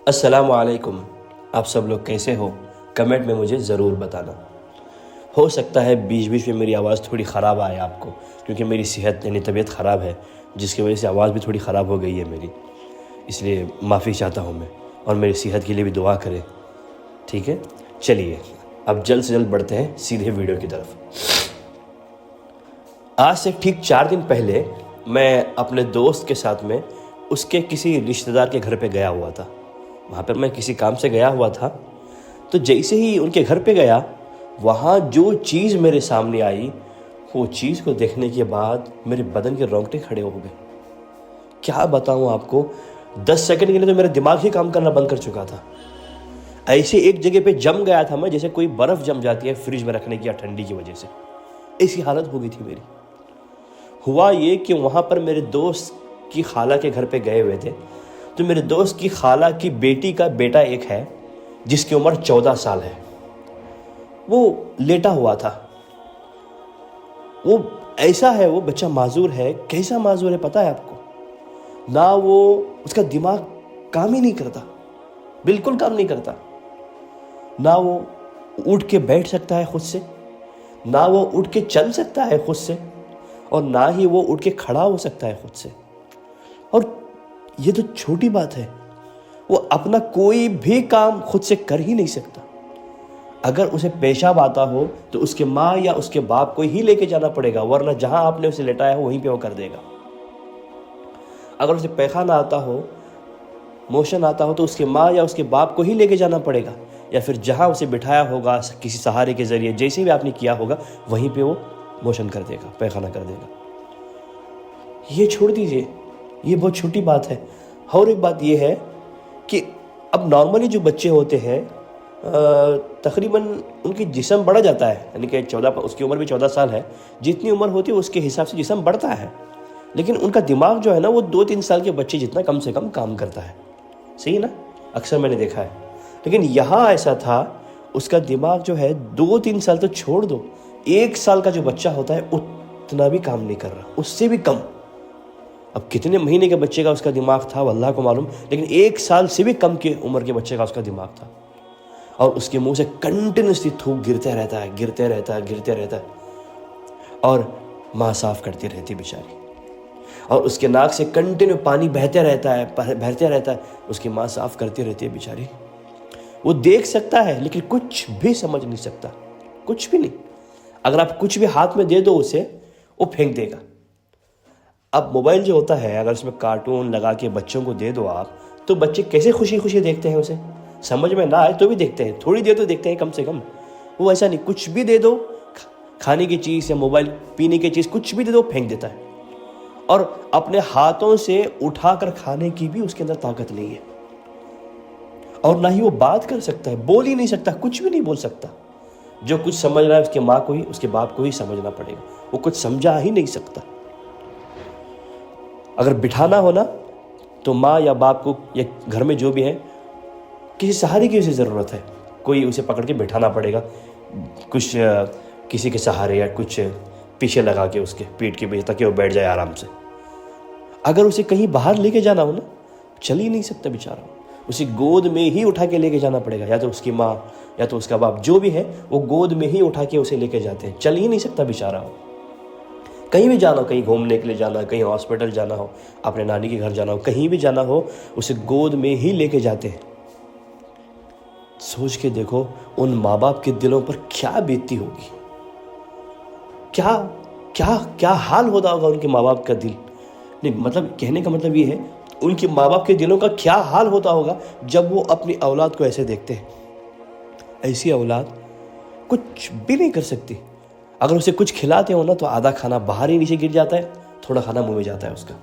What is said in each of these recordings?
السلام علیکم. آپ سب لوگ کیسے ہو؟ کمنٹ میں مجھے ضرور بتانا. ہو سکتا ہے بیچ بیچ میں میری آواز تھوڑی خراب آئے آپ کو، کیونکہ میری صحت یعنی طبیعت خراب ہے، جس کی وجہ سے آواز بھی تھوڑی خراب ہو گئی ہے میری. اس لیے معافی چاہتا ہوں میں، اور میری صحت کے لیے بھی دعا کریں. ٹھیک ہے، چلیے اب جلد سے جلد بڑھتے ہیں سیدھے ویڈیو کی طرف. آج سے ٹھیک 4 دن پہلے میں اپنے دوست کے ساتھ میں اس کے کسی رشتہ دار کے گھر پہ گیا ہوا تھا. وہاں پر میں کسی کام سے گیا ہوا تھا. تو جیسے ہی ان کے گھر پہ گیا، وہاں جو چیز میرے سامنے آئی، وہ چیز کو دیکھنے کے بعد میرے بدن کے رونگٹے کھڑے ہو گئے. کیا بتاؤں آپ کو، 10 سیکنڈ کے لیے تو میرا دماغ ہی کام کرنا بند کر چکا تھا. ایسے ایک جگہ پہ جم گیا تھا میں، جیسے کوئی برف جم جاتی ہے فریج میں رکھنے کی یا ٹھنڈی کی وجہ سے. ایسی حالت ہو گئی تھی میری. ہوا یہ کہ وہاں پر میرے دوست کی خالہ کے گھر پہ گئے ہوئے تھے. تو میرے دوست کی خالہ کی بیٹی کا بیٹا ایک ہے جس کی عمر 14 سال ہے. وہ لیٹا ہوا تھا. وہ ایسا ہے، وہ بچہ معذور ہے. کیسا معذور ہے پتہ ہے آپ کو؟ نہ وہ اس کا دماغ کام ہی نہیں کرتا، بالکل کام نہیں کرتا. نہ وہ اٹھ کے بیٹھ سکتا ہے خود سے، نہ وہ اٹھ کے چل سکتا ہے خود سے، اور نہ ہی وہ اٹھ کے کھڑا ہو سکتا ہے خود سے. اور یہ تو چھوٹی بات ہے، وہ اپنا کوئی بھی کام خود سے کر ہی نہیں سکتا. اگر اسے پیشاب آتا ہو تو اس کے ماں یا اس کے باپ کو ہی لے کے جانا پڑے گا، ورنہ جہاں آپ نے اسے لٹایا ہو وہیں پہ وہ کر دے گا. اگر اسے پیخانہ آتا ہو، موشن آتا ہو، تو اس کے ماں یا اس کے باپ کو ہی لے کے جانا پڑے گا، یا پھر جہاں اسے بٹھایا ہوگا کسی سہارے کے ذریعے، جیسے بھی آپ نے کیا ہوگا وہیں پہ وہ موشن کر دے گا، پیخانہ کر دے گا. یہ چھوڑ دیجئے، یہ بہت چھوٹی بات ہے. اور ایک بات یہ ہے کہ اب نارملی جو بچے ہوتے ہیں تقریباً ان کی جسم بڑھا جاتا ہے، یعنی کہ اس کی عمر بھی 14 سال ہے. جتنی عمر ہوتی ہے اس کے حساب سے جسم بڑھتا ہے، لیکن ان کا دماغ جو ہے نا، وہ 2-3 سال کے بچے جتنا کم سے کم کام کرتا ہے. صحیح نا؟ اکثر میں نے دیکھا ہے. لیکن یہاں ایسا تھا، اس کا دماغ جو ہے 2-3 سال تو چھوڑ دو، 1 سال کا جو بچہ ہوتا ہے اتنا بھی کام نہیں کر رہا، اس سے بھی کم. اب کتنے مہینے کے بچے کا اس کا دماغ تھا وہ اللہ کو معلوم، لیکن 1 سال سے بھی کم کی عمر کے بچے کا اس کا دماغ تھا. اور اس کے منہ سے کنٹینیوسلی تھوک گرتے رہتا ہے. اور ماں صاف کرتی رہتی بیچاری، اور اس کے ناک سے کنٹینیو پانی بہتے رہتا ہے. اس کی ماں صاف کرتی رہتی ہے بیچاری. وہ دیکھ سکتا ہے لیکن کچھ بھی سمجھ نہیں سکتا، کچھ بھی نہیں. اگر آپ کچھ بھی ہاتھ میں دے دو اسے، وہ پھینک دے گا. اب موبائل جو ہوتا ہے، اگر اس میں کارٹون لگا کے بچوں کو دے دو آپ، تو بچے کیسے خوشی خوشی دیکھتے ہیں اسے. سمجھ میں نہ آئے تو بھی دیکھتے ہیں، تھوڑی دیر تو دیکھتے ہیں کم سے کم. وہ ایسا نہیں، کچھ بھی دے دو، کھانے کی چیز یا موبائل، پینے کی چیز، کچھ بھی دے دو پھینک دیتا ہے. اور اپنے ہاتھوں سے اٹھا کر کھانے کی بھی اس کے اندر طاقت نہیں ہے. اور نہ ہی وہ بات کر سکتا ہے، بول ہی نہیں سکتا، کچھ بھی نہیں بول سکتا. جو کچھ سمجھ رہا ہے اس کے ماں کو ہی، اس کے باپ کو ہی سمجھنا پڑے گا. وہ کچھ سمجھا ہی نہیں سکتا. اگر بٹھانا ہونا تو ماں یا باپ کو یا گھر میں جو بھی ہے، کسی سہارے کی اسے ضرورت ہے. کوئی اسے پکڑ کے بٹھانا پڑے گا، کچھ کسی کے سہارے یا کچھ پیچھے لگا کے اس کے پیٹ کے پیچھے، تاکہ وہ بیٹھ جائے آرام سے. اگر اسے کہیں باہر لے کے جانا ہو نا، چل ہی نہیں سکتا بیچارہ. اسے گود میں ہی اٹھا کے لے کے جانا پڑے گا، یا تو اس کی ماں یا تو اس کا باپ، جو بھی ہے وہ گود میں ہی اٹھا کے اسے لے کے جاتے ہیں. چل ہی نہیں سکتا بیچارہ. کہیں بھی جانا ہو، کہیں گھومنے کے لیے جانا، کہیں ہاسپٹل جانا ہو، اپنے نانی کے گھر جانا ہو، کہیں بھی جانا ہو، اسے گود میں ہی لے کے جاتے ہیں. سوچ کے دیکھو ان ماں باپ کے دلوں پر کیا بیتتی ہوگی، کیا حال ہوتا ہوگا ان کے ماں باپ کا دل. نہیں، مطلب کہنے کا مطلب یہ ہے، ان کے ماں باپ کے دلوں کا کیا حال ہوتا ہوگا جب وہ اپنی اولاد کو ایسے دیکھتے ہیں. ایسی اولاد کچھ بھی نہیں کر سکتی. اگر اسے کچھ کھلاتے ہو نا تو آدھا کھانا باہر ہی نیچے گر جاتا ہے، تھوڑا کھانا منہ میں جاتا ہے اس کا.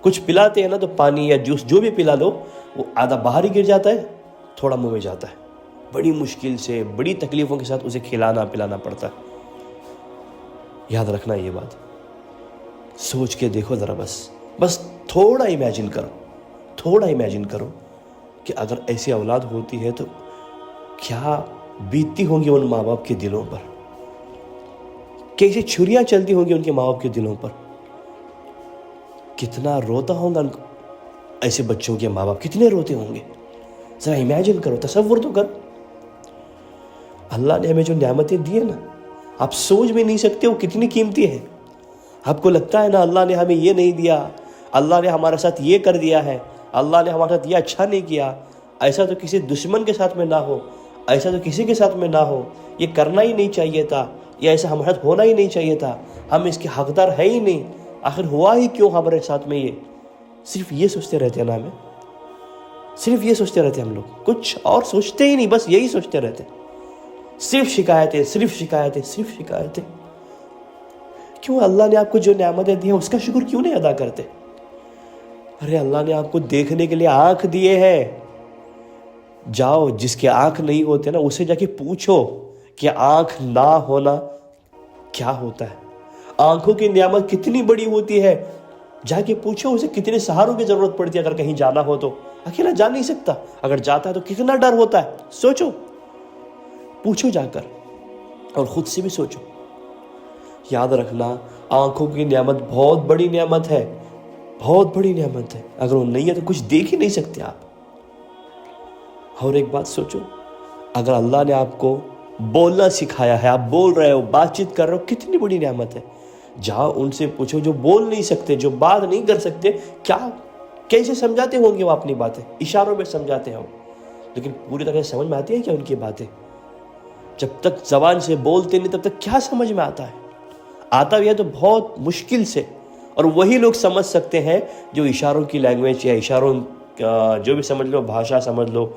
کچھ پلاتے ہیں نا تو پانی یا جوس جو بھی پلا دو، وہ آدھا باہر ہی گر جاتا ہے، تھوڑا منہ میں جاتا ہے. بڑی مشکل سے، بڑی تکلیفوں کے ساتھ اسے کھلانا پلانا پڑتا ہے. یاد رکھنا یہ بات. سوچ کے دیکھو ذرا، بس تھوڑا امیجن کرو کہ اگر ایسی اولاد ہوتی ہے تو کیا بیتتی ہوں گی ان ماں باپ کے دلوں پر، کیسے چھریاں چلتی ہوں گی ان کے ماں باپ کے دلوں پر. کتنا روتا ہوں گا ایسے بچوں کے ماں باپ، کتنے روتے ہوں گے. ذرا امیجن کرو، تصور تو کرو، اللہ نے ہمیں جو نعمتیں دی ہیں نا، آپ سوچ بھی نہیں سکتے وہ کتنی قیمتی ہے۔ آپ کو لگتا ہے نا اللہ نے ہمیں یہ نہیں دیا، اللہ نے ہمارے ساتھ یہ کر دیا ہے، اللہ نے ہمارے ساتھ یہ اچھا نہیں کیا، ایسا تو کسی دشمن کے ساتھ میں نہ ہو، ایسا تو کسی کے ساتھ میں نہ ہو، یہ کرنا ہی نہیں چاہیے تھا، یہ ایسا ہمارے ساتھ ہونا ہی نہیں چاہیے تھا، ہم اس کے حقدار ہے ہی نہیں، آخر ہوا ہی کیوں ہمارے ساتھ میں یہ؟ صرف یہ سوچتے رہتے ہیں نا ہمیں، صرف یہ سوچتے رہتے ہیں ہم لوگ، کچھ اور سوچتے ہی نہیں، بس یہی سوچتے رہتے ہیں، صرف شکایتیں، صرف شکایتیں، صرف شکایتیں۔ کیوں اللہ نے آپ کو جو نعمتیں دی ہیں اس کا شکر کیوں نہیں ادا کرتے؟ ارے اللہ نے آپ کو دیکھنے کے لیے آنکھ دیے ہیں، جاؤ جس کے آنکھ نہیں ہوتے نا اسے جا کے پوچھو کہ آنکھ نہ ہونا کیا ہوتا ہے، آنکھوں کی نعمت کتنی بڑی ہوتی ہے، جا کے پوچھو اسے کتنے سہاروں کی ضرورت پڑتی ہے، اگر کہیں جانا ہو تو اکیلا جا نہیں سکتا، اگر جاتا ہے تو کتنا ڈر ہوتا ہے، سوچو، پوچھو جا کر، اور خود سے بھی سوچو۔ یاد رکھنا آنکھوں کی نعمت بہت بڑی نعمت ہے، بہت بڑی نعمت ہے، اگر وہ نہیں ہے تو کچھ دیکھ ہی نہیں سکتے آپ۔ اور ایک بات سوچو، اگر اللہ نے آپ کو بولنا سکھایا ہے، آپ بول رہے ہو، بات چیت کر رہے ہو، کتنی بڑی نعمت ہے۔ جاؤ ان سے پوچھو جو بول نہیں سکتے، جو بات نہیں کر سکتے، کیسے سمجھاتے ہوں گے وہ اپنی باتیں، اشاروں میں سمجھاتے ہوں، لیکن پوری طرح سمجھ میں آتی ہے کیا ان کی باتیں؟ جب تک زبان سے بولتے نہیں تب تک کیا سمجھ میں آتا ہے؟ آتا بھی ہے تو بہت مشکل سے، اور وہی لوگ سمجھ سکتے ہیں جو اشاروں کی لینگویج یا اشاروں جو بھی سمجھ لو، بھاشا سمجھ لو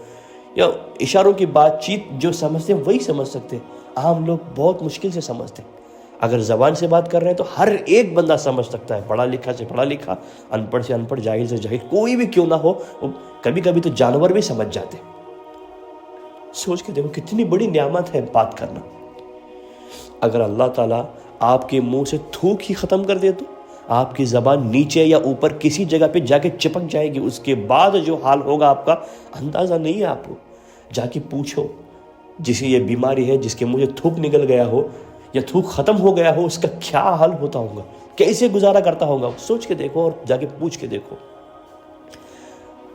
یا اشاروں کی بات چیت جو سمجھتے ہیں وہی سمجھ سکتے ہیں، عام لوگ بہت مشکل سے سمجھتے ہیں۔ اگر زبان سے بات کر رہے ہیں تو ہر ایک بندہ سمجھ سکتا ہے، پڑھا لکھا سے پڑھا لکھا، ان پڑھ سے ان پڑھ، جاہل سے جاہل، کوئی بھی کیوں نہ ہو، کبھی کبھی تو جانور بھی سمجھ جاتے ہیں۔ سوچ کے دیکھو کتنی بڑی نعمت ہے بات کرنا۔ اگر اللہ تعالیٰ آپ کے منہ سے تھوک ہی ختم کر دے تو آپ کی زبان نیچے یا اوپر کسی جگہ پہ جا کے چپک جائے گی، اس کے بعد جو حال ہوگا آپ کا اندازہ نہیں ہے آپ کو۔ جا کے پوچھو جسے یہ بیماری ہے، جس کے منہ سے تھوک نکل گیا ہو یا تھوک ختم ہو گیا ہو، اس کا کیا حال ہوتا ہوگا، کیسے گزارا کرتا ہوگا، سوچ کے دیکھو اور جا کے پوچھ کے دیکھو۔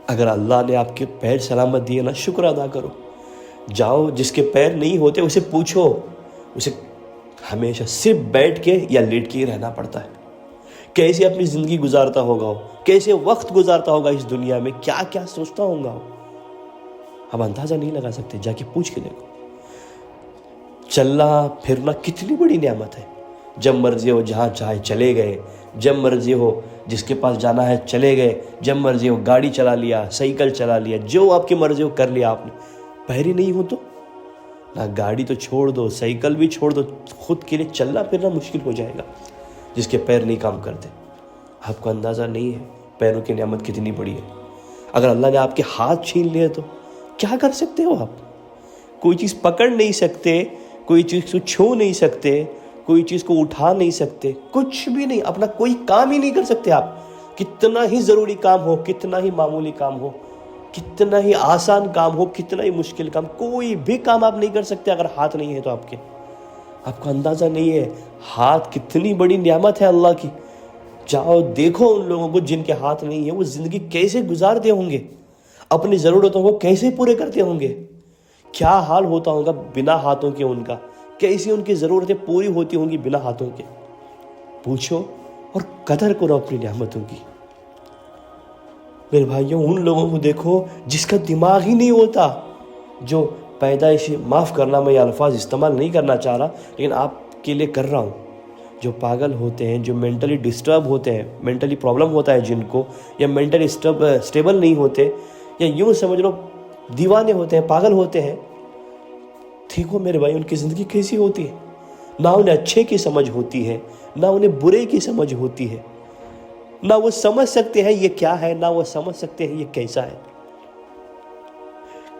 اگر اللہ نے آپ کے پیر سلامت دیے نا، شکر ادا کرو۔ جاؤ جس کے پیر نہیں ہوتے اسے پوچھو، اسے ہمیشہ صرف بیٹھ کے یا لیٹ کے ہی رہنا پڑتا ہے، کیسے اپنی زندگی گزارتا ہوگا وہ، کیسے وقت گزارتا ہوگا اس دنیا میں، کیا کیا سوچتا ہوگا وہ، ہم اندازہ نہیں لگا سکتے، جا کے پوچھ کے دیکھو۔ چلنا پھرنا کتنی بڑی نعمت ہے، جب مرضی ہو جہاں چاہے چلے گئے، جب مرضی ہو جس کے پاس جانا ہے چلے گئے، جب مرضی ہو گاڑی چلا لیا، سائیکل چلا لیا، جو آپ کی مرضی ہو کر لیا آپ نے۔ پیر ہی نہیں ہو تو نہ، گاڑی تو چھوڑ دو، سائیکل بھی چھوڑ دو، خود کے لیے چلنا پھرنا مشکل ہو جائے گا جس کے پیر نہیں کام کرتے۔ آپ کو اندازہ نہیں ہے پیروں کی نعمت کتنی بڑی ہے۔ اگر اللہ نے آپ کے ہاتھ چھین لیے تو کیا کر سکتے ہو آپ؟ کوئی چیز پکڑ نہیں سکتے، کوئی چیز کو چھو نہیں سکتے، کوئی چیز کو اٹھا نہیں سکتے، کچھ بھی نہیں، اپنا کوئی کام ہی نہیں کر سکتے آپ، کتنا ہی ضروری کام ہو، کتنا ہی معمولی کام ہو، کتنا ہی آسان کام ہو، کتنا ہی مشکل کام، کوئی بھی کام آپ نہیں کر سکتے اگر ہاتھ نہیں ہے تو آپ کے۔ آپ کو اندازہ نہیں ہے ہاتھ کتنی بڑی نعمت ہے اللہ کی۔ جاؤ دیکھو ان لوگوں کو جن کے ہاتھ نہیں ہے، وہ زندگی کیسے گزارتے ہوں گے، اپنی ضرورتوں کو کیسے پورے کرتے ہوں گے، کیا حال ہوتا ہوگا بنا ہاتھوں کے ان کا، کیسی ان کی ضرورتیں پوری ہوتی ہوں گی بنا ہاتھوں کے۔ پوچھو اور قدر کرو اپنی نعمتوں کی۔ میرے بھائیوں، ان لوگوں کو دیکھو جس کا دماغ ہی نہیں ہوتا، جو پیدائش، معاف کرنا میں یہ الفاظ استعمال نہیں کرنا چاہ رہا لیکن آپ کے لیے کر رہا ہوں، جو پاگل ہوتے ہیں، جو مینٹلی ڈسٹرب ہوتے ہیں، مینٹلی پرابلم ہوتا ہے جن کو، یا مینٹلی اسٹیبل نہیں ہوتے، یا یوں سمجھ لو دیوانے ہوتے ہیں، پاگل ہوتے ہیں، دیکھو میرے بھائی ان کی زندگی کیسی ہوتی ہے۔ نہ انہیں اچھے کی سمجھ ہوتی ہے، نہ انہیں برے کی سمجھ ہوتی ہے، نہ وہ سمجھ سکتے ہیں یہ کیا ہے، نہ وہ سمجھ سکتے ہیں یہ کیسا ہے۔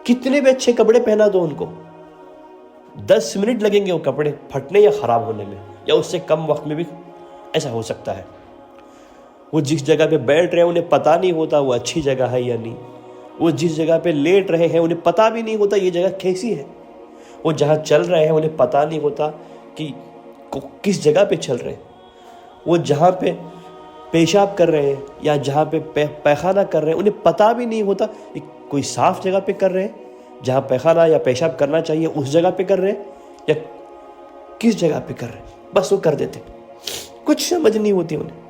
کتنے بھی اچھے کپڑے پہنا دو ان کو، 10 منٹ لگیں گے وہ کپڑے پھٹنے یا خراب ہونے میں، یا اس سے کم وقت میں بھی ایسا ہو سکتا ہے۔ وہ جس جگہ پہ بیٹھ رہے ہیں انہیں پتہ نہیں ہوتا وہ اچھی جگہ ہے یا نہیں، وہ جس جگہ پہ لیٹ رہے ہیں انہیں پتہ بھی نہیں ہوتا یہ جگہ کیسی ہے، وہ جہاں چل رہے ہیں انہیں پتہ نہیں ہوتا کہ کس جگہ پہ چل رہے ہیں، وہ جہاں پہ پیشاب کر رہے ہیں یا جہاں پہ پیخانہ کر رہے ہیں انہیں پتہ بھی نہیں ہوتا کوئی صاف جگہ پہ کر رہے ہیں جہاں پیخانہ یا پیشاب کرنا چاہیے اس جگہ پہ کر رہے ہیں یا کس جگہ پہ کر رہے ہیں، بس وہ کر دیتے، کچھ سمجھ نہیں ہوتی انہیں،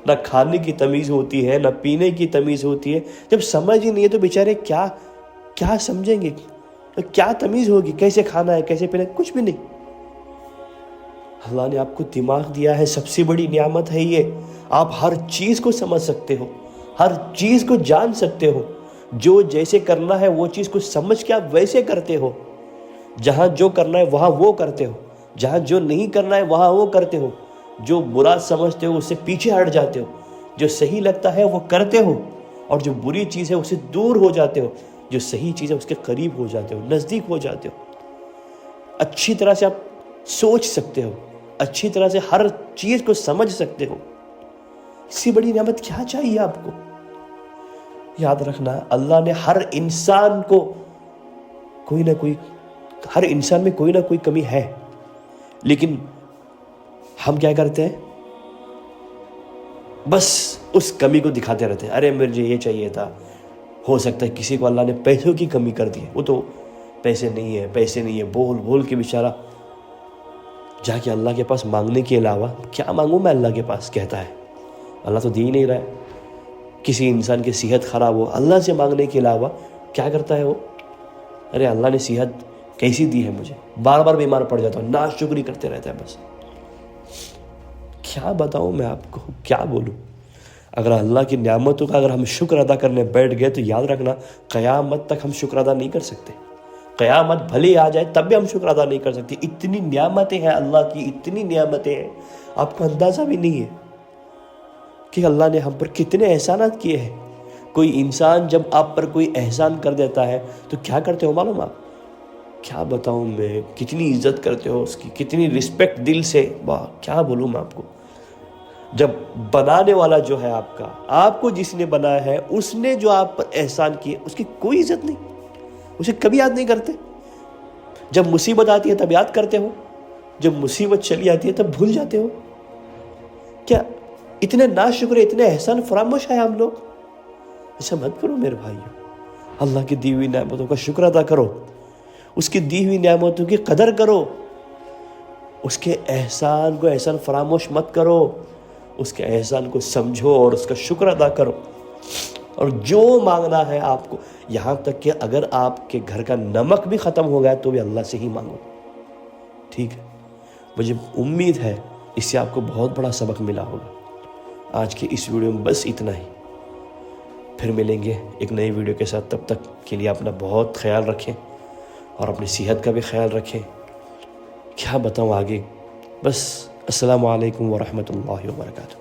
نہ کھانے کی تمیز ہوتی ہے نہ پینے کی تمیز ہوتی ہے۔ جب سمجھ ہی نہیں ہے تو بیچارے کیا سمجھیں گے، کیا تمیز ہوگی، کیسے کھانا ہے کیسے پینا ہے، کچھ بھی نہیں۔ اللہ نے آپ کو دماغ دیا ہے، سب سے بڑی نعمت ہے یہ، آپ ہر چیز کو سمجھ سکتے ہو، ہر چیز کو جان سکتے ہو، جو جیسے کرنا ہے وہ چیز کو سمجھ کے آپ ویسے کرتے ہو، جہاں جو کرنا ہے وہاں وہ کرتے ہو، جہاں جو نہیں کرنا ہے وہاں وہ کرتے ہو، جو برا سمجھتے ہو اس سے پیچھے ہٹ جاتے ہو، جو صحیح لگتا ہے وہ کرتے ہو، اور جو بری چیز ہے اس سے دور ہو جاتے ہو، جو صحیح چیز ہے اس کے قریب ہو جاتے ہو، نزدیک ہو جاتے ہو، اچھی طرح سے آپ سوچ سکتے ہو، اچھی طرح سے ہر چیز کو سمجھ سکتے ہو۔ اس سے بڑی نعمت کیا چاہیے آپ کو؟ یاد رکھنا، اللہ نے ہر انسان کو ہر انسان میں کوئی نہ کوئی کمی ہے، لیکن ہم کیا کرتے ہیں، بس اس کمی کو دکھاتے رہتے ہیں، ارے مجھے یہ چاہیے تھا، ہو سکتا ہے کسی کو اللہ نے پیسوں کی کمی کر دی ہے، وہ تو پیسے نہیں ہے بول بول کے بیچارہ جا کے اللہ کے پاس مانگنے کے علاوہ کیا مانگوں میں اللہ کے پاس کہتا ہے، اللہ تو دے ہی نہیں رہا ہے۔ کسی انسان کی صحت خراب ہو، اللہ سے مانگنے کے علاوہ کیا کرتا ہے وہ، ارے اللہ نے صحت کیسی دی ہے مجھے، بار بار بیمار پڑ جاتا ہوں، ناشکری کرتے رہتا ہے بس۔ کیا بتاؤں میں آپ کو، کیا بولوں؟ اگر اللہ کی نعمتوں کا اگر ہم شکر ادا کرنے بیٹھ گئے تو یاد رکھنا قیامت تک ہم شکر ادا نہیں کر سکتے، قیامت بھلے آ جائے تب بھی ہم شکر ادا نہیں کر سکتے۔ اتنی نعمتیں ہیں اللہ کی، اتنی نعمتیں ہیں، آپ کو اندازہ بھی نہیں ہے کہ اللہ نے ہم پر کتنے احسانات کیے ہیں۔ کوئی انسان جب آپ پر کوئی احسان کر دیتا ہے تو کیا کرتے ہو معلوم؟ آپ کیا بتاؤں میں، کتنی عزت کرتے ہو اس کی، کتنی رسپیکٹ دل سے، واہ کیا بولوں میں آپ کو۔ جب بنانے والا جو ہے آپ کو جس نے بنایا ہے، اس نے جو آپ پر احسان کیے اس کی کوئی عزت نہیں، اسے کبھی یاد نہیں کرتے۔ جب مصیبت آتی ہے تب یاد کرتے ہو، جب مصیبت چلی آتی ہے تب بھول جاتے ہو۔ کیا اتنے ناشکر، اتنے احسان فراموش ہے ہم لوگ؟ ایسا مت کرو میرے بھائیو، اللہ کی دی ہوئی نعمتوں کا شکر ادا کرو، اس کی دی ہوئی نعمتوں کی قدر کرو، اس کے احسان کو احسان فراموش مت کرو، اس کے احسان کو سمجھو اور اس کا شکر ادا کرو۔ اور جو مانگنا ہے آپ کو، یہاں تک کہ اگر آپ کے گھر کا نمک بھی ختم ہو گیا تو بھی اللہ سے ہی مانگو، ٹھیک ہے؟ مجھے امید ہے اس سے آپ کو بہت بڑا سبق ملا ہوگا۔ آج کے اس ویڈیو میں بس اتنا ہی، پھر ملیں گے ایک نئی ویڈیو کے ساتھ، تب تک کے لیے اپنا بہت خیال رکھیں اور اپنی صحت کا بھی خیال رکھیں۔ کیا بتاؤں آگے، بس السلام علیکم ورحمۃ اللہ وبرکاتہ۔